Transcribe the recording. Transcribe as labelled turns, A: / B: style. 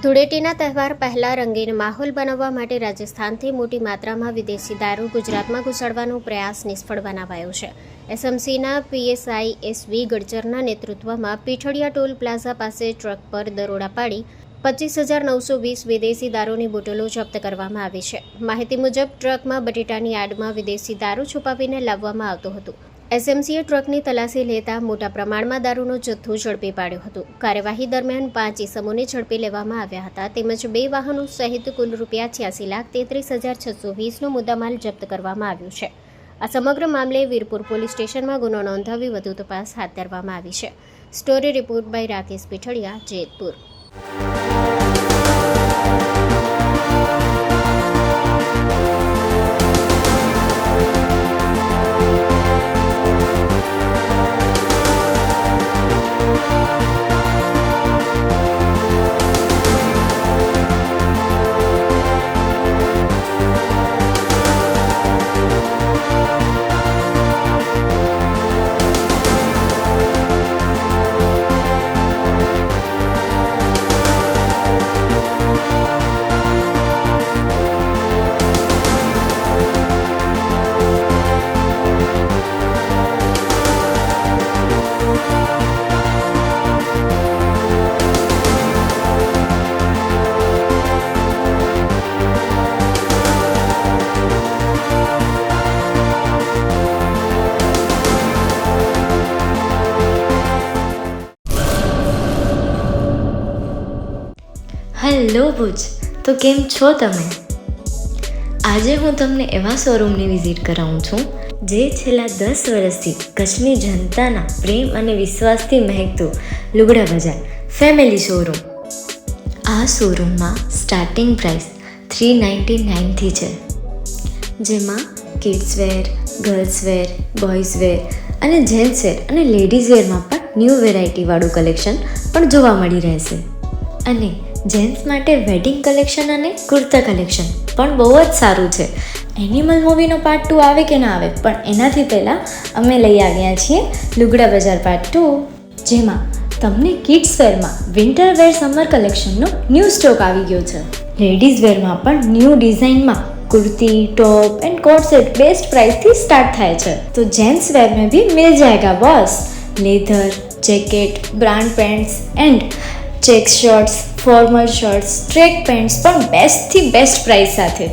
A: ધૂળેટીના તહેવાર પહેલાં રંગીન માહોલ બનાવવા માટે રાજસ્થાનથી મોટી માત્રામાં વિદેશી દારૂ ગુજરાતમાં ઘુસાડવાનો પ્રયાસ નિષ્ફળ બનાવાયો છે. એસએમસીના પીએસઆઈ એસવી ગડચરના નેતૃત્વમાં પીઠડિયા ટોલ પ્લાઝા પાસે ટ્રક પર દરોડા પાડી 25,920 વિદેશી દારૂની બોટલો જપ્ત કરવામાં આવી છે. માહિતી મુજબ ટ્રકમાં બટેટાની આડમાં વિદેશી દારૂ છુપાવીને લાવવામાં આવતો હતો. એસએમસીએ ટ્રકની તલાશી લેતા મોટા પ્રમાણમાં દારૂનો જથ્થો ઝડપી પાડ્યો હતો. કાર્યવાહી દરમિયાન 5 ઇસમોને ઝડપી લેવામાં આવ્યા હતા તેમજ 2 વાહનો સહિત કુલ ₹86,33,620નો મુદ્દામાલ જપ્ત કરવામાં આવ્યો છે. આ સમગ્ર મામલે વીરપુર પોલીસ સ્ટેશનમાં ગુનો નોંધાવી વધુ તપાસ હાથ ધરવામાં આવી છે. Story report by Rakesh Pithadiya, Jetpur.
B: Hello Bhuj, તો કેમ છો તમે? આજે હું તમને એવા શોરૂમની વિઝિટ કરાવું છું જે છેલ્લા 10 વર્ષથી કચ્છની જનતાના પ્રેમ અને વિશ્વાસથી મહેકતું લુગડા બજાર ફેમિલી શોરૂમ. આ શોરૂમમાં સ્ટાર્ટિંગ પ્રાઇસ 399થી છે, જેમાં kids wear, girls wear, boys wear અને જેન્ટ્સ વેર અને લેડીઝ વેરમાં પણ ન્યૂ વેરાયટીવાળું કલેક્શન પણ જોવા મળી રહેશે. અને જેન્ટ્સ માટે વેડિંગ કલેક્શન અને કુર્તા કલેક્શન પણ બહુ જ સારું છે. એનિમલ મૂવીનો પાર્ટ 2 આવે કે ના આવે, પણ એનાથી પહેલાં અમે લઈ આવ્યા છીએ લુગડા બજાર પાર્ટ 2, જેમાં તમને કિડ્સ વેરમાં વિન્ટર વેર સમર કલેક્શનનો ન્યૂ સ્ટોક આવી ગયો છે. લેડીઝ વેરમાં પણ ન્યૂ ડિઝાઇનમાં kurti, top and coat set best price थी स्टार्ट थाय छे. तो जेंट्स वेर में भी मिल जाएगा boss. Leather, jacket, brand pants and check shirts, formal shirts, track pants पर बेस्ट थी बेस्ट प्राइस साथे.